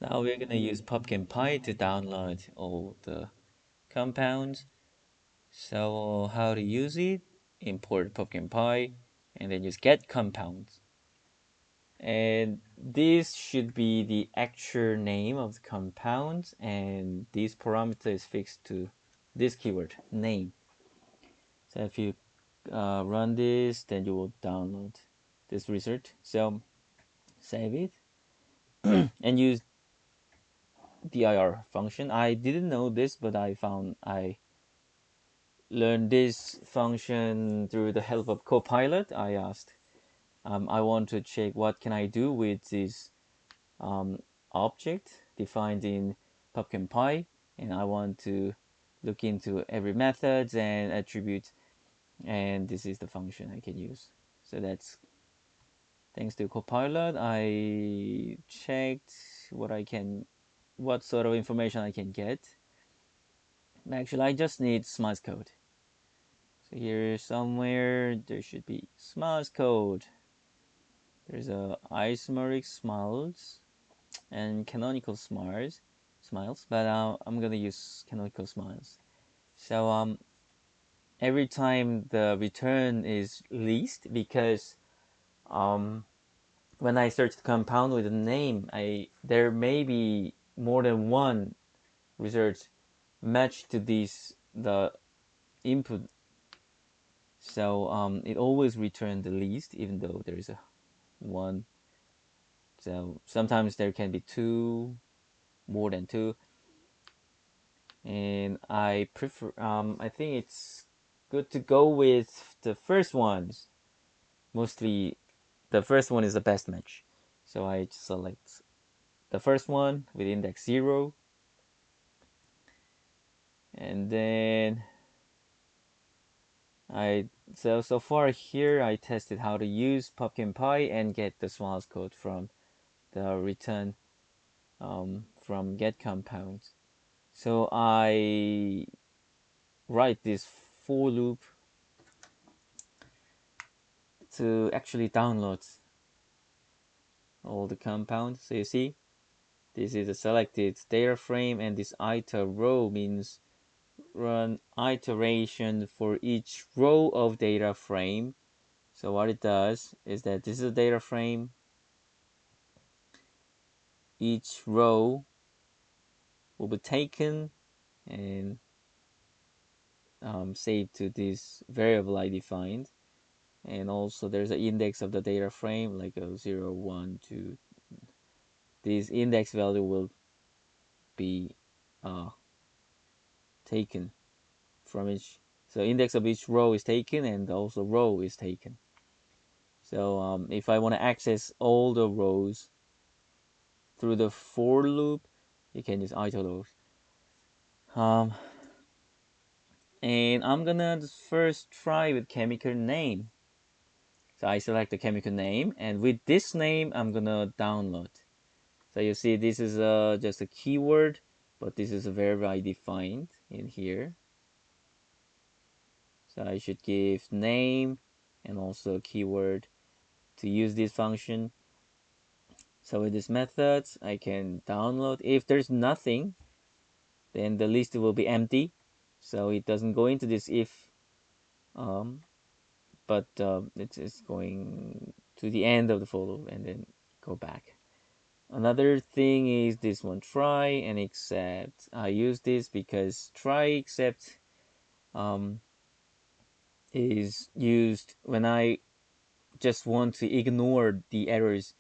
Now we're gonna use Pumpkin Pie to download all the compounds. So how to use it? Import Pumpkin Pie and then just get compounds. And this should be the actual name of the compound, and this parameter is fixed to this keyword, name. So if you run this, then you will download this result. So save it and use dir function. I didn't know this, but I learned this function through the help of Copilot. I asked, I want to check what can I do with this object defined in Pumpkin Pie, and I want to look into every methods and attributes, and this is the function I can use. So that's thanks to Copilot. I checked what sort of information I can get. Actually, I just need Smiles code. So here somewhere there should be Smiles code. There's a isomeric smiles and canonical smiles, but I'm gonna use canonical smiles. So every time the return is least, because um when I search the compound with a name, there may be more than one result matched to the input. So it always returns the least, even though there is a one. So sometimes there can be two, more than two, and I prefer. I think it's good to go with the first ones. Mostly, the first one is the best match. So I select the first one with index 0, and then so far here I tested how to use Pumpkin Pie and get the Smiles code from the return from get compounds. So I write this for loop to actually download all the compounds. So you see, this is a selected data frame, and this iter row means run iteration for each row of data frame. So what it does is that this is a data frame. Each row will be taken and saved to this variable I defined. And also there's an index of the data frame, like a 0, 1, 2. This index value will be taken from each. So index of each row is taken, and also row is taken. So if I want to access all the rows through the for loop, you can use iter rows. And I'm gonna first try with chemical name. So I select the chemical name, and with this name, I'm gonna download. So you see, this is just a keyword, but this is a variable I defined in here. So I should give name and also a keyword to use this function. So with this method, I can download. If there's nothing, then the list will be empty. So it doesn't go into this if, but it's going to the end of the folder and then go back. Another thing is this one, try and except. I use this because try except is used when I just want to ignore the errors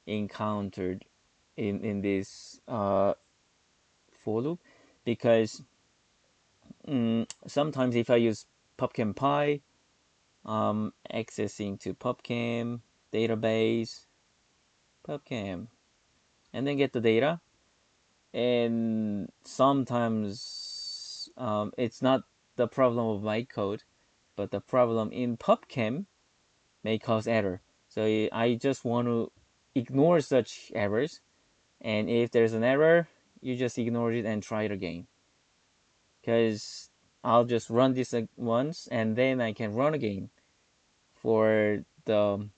encountered in this for loop, because sometimes if I use Pumpkin Pie, accessing to PubChem database, PubChem, and then get the data, and sometimes it's not the problem of my code, but the problem in PubChem may cause error. So I just want to ignore such errors, and if there's an error, you just ignore it and try it again, because I'll just run this once and then I can run again for the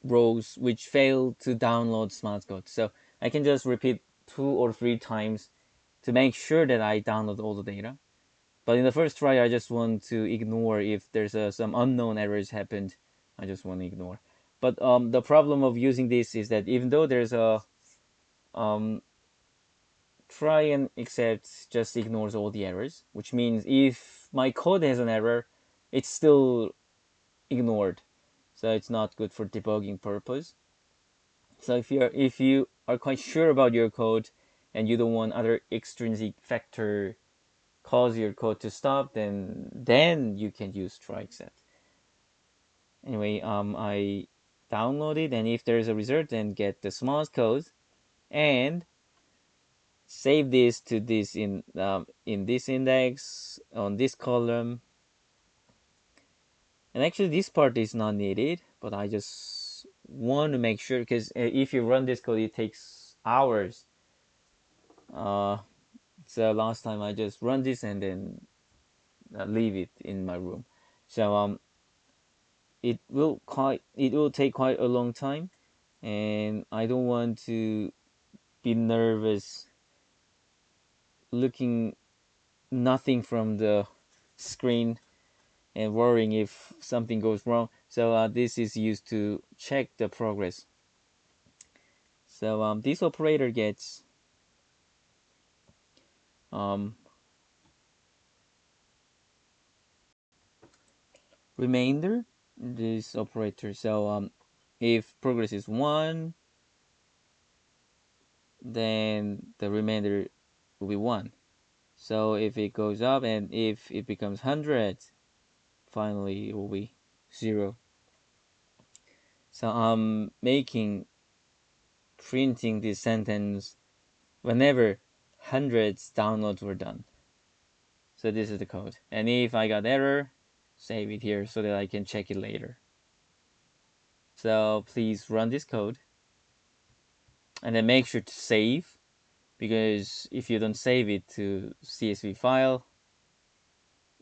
rows which fail to download Smiles code. So I can just repeat 2 or 3 times to make sure that I download all the data. But in the first try, I just want to ignore if there's some unknown errors happened. I just want to ignore. But the problem of using this is that even though there's a um, try and accept just ignores all the errors, which means if my code has an error, it's still ignored. So it's not good for debugging purpose. So if you are quite sure about your code and you don't want other extrinsic factor cause your code to stop, then you can use try except. Anyway, I download it, and if there's a result, then get the smallest code and save this to this in this index on this column. And actually, this part is not needed, but I just want to make sure because if you run this code, it takes hours. So last time I just run this and then leave it in my room. So it will take quite a long time, and I don't want to be nervous looking nothing from the screen and worrying if something goes wrong. So this is used to check the progress. So this operator gets um, remainder. This operator. So if progress is 1, then the remainder will be 1. So if it goes up and if it becomes 100, finally it will be 0. So I'm printing this sentence whenever hundreds downloads were done. So this is the code. And if I got error, save it here so that I can check it later. So please run this code and then make sure to save, because if you don't save it to CSV file,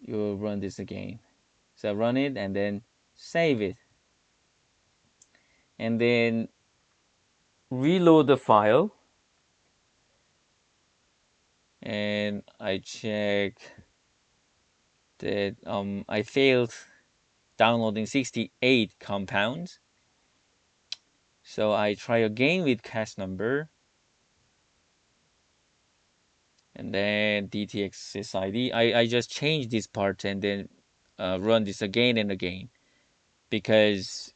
you'll run this again. So run it and then save it. And then reload the file. And I check that I failed downloading 68 compounds. So I try again with cache number. And then DTX I just change this part and then run this again and again, because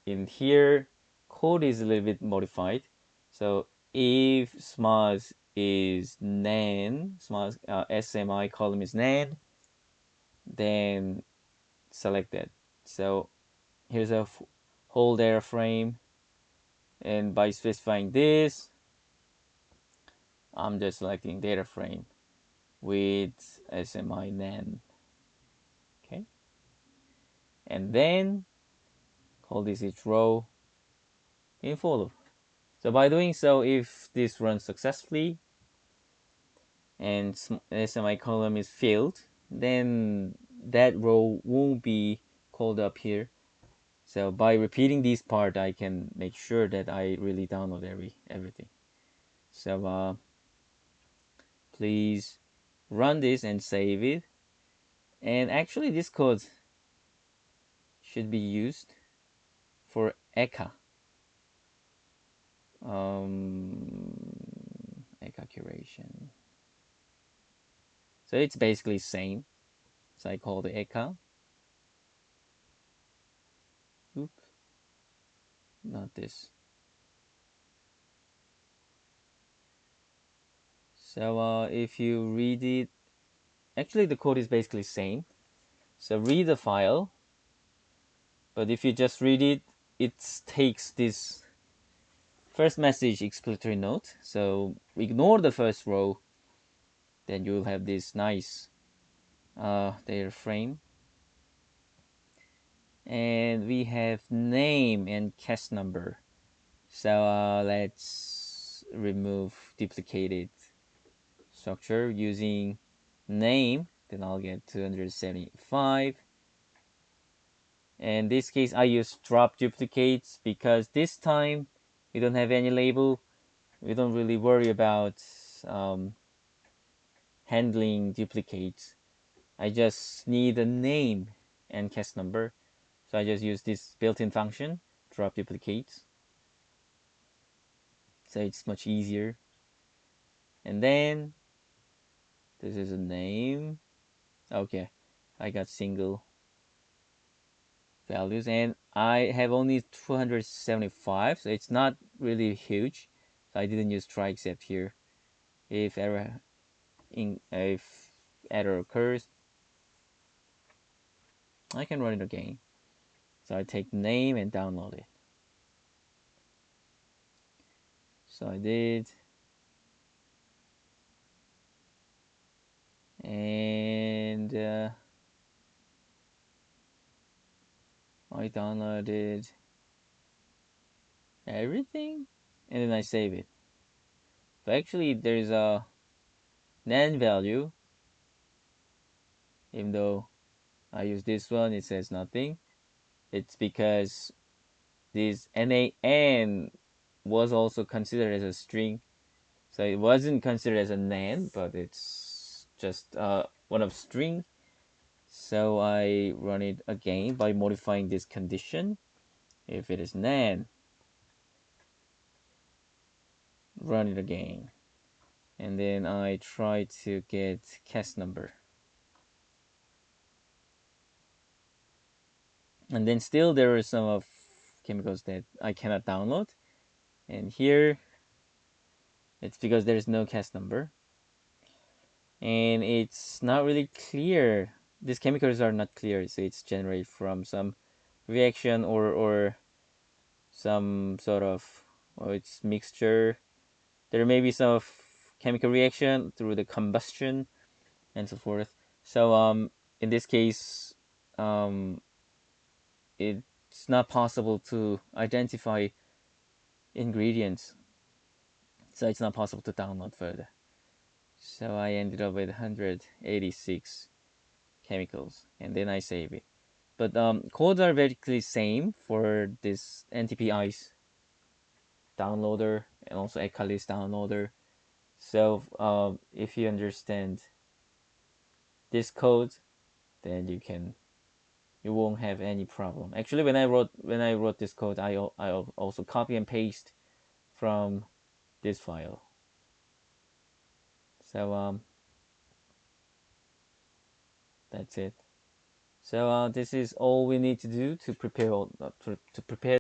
in here code is a little bit modified. So if SMOS is nan, SMOS SMI column is nan, then select that. So here's a whole data frame, and by specifying this, I'm just selecting data frame with SMI nan. Okay, and then call this each row in follow. So by doing so, if this runs successfully and SMI column is filled, then that row won't be called up here. So by repeating this part, I can make sure that I really download everything. So please run this and save it. And actually, this code should be used for ECA. ECA curation. So it's basically same. So I call the ECA. Oop, not this. So if you read it, actually the code is basically same. So read the file, but if you just read it, it takes this first message explanatory note. So ignore the first row, then you'll have this nice data frame. And we have name and cache number. So let's remove duplicated structure using name. Then I'll get 275. In this case, I use drop duplicates because this time we don't have any label. we don't really worry about handling duplicates. I just need a name and cast number. So I just use this built-in function, drop duplicates. So it's much easier. And then this is a name. Okay, I got single values and I have only 275, so it's not really huge. So I didn't use try except here. If error occurs, I can run it again. So I take the name and download it. So I did. And I downloaded everything and then I save it. So actually there's a NaN value, even though I use this one, it says nothing. It's because this NaN was also considered as a string. So it wasn't considered as a NaN, but it's just one of string. So I run it again by modifying this condition. If it is NaN, run it again. And then I try to get cast number. And then still there are some of chemicals that I cannot download. And here it's because there's no cast number. And it's not really clear. These chemicals are not clear, so it's generated from some reaction or some sort of, well, it's mixture. There may be some chemical reaction through the combustion and so forth. So in this case, it's not possible to identify ingredients, so it's not possible to download further. So I ended up with 186 chemicals, and then I save it. But codes are basically same for this NTP ICE downloader and also ECALYST downloader. So if you understand this code, then you won't have any problem. Actually, when I wrote this code, I also copy and paste from this file. So that's it. So this is all we need to do to prepare to prepare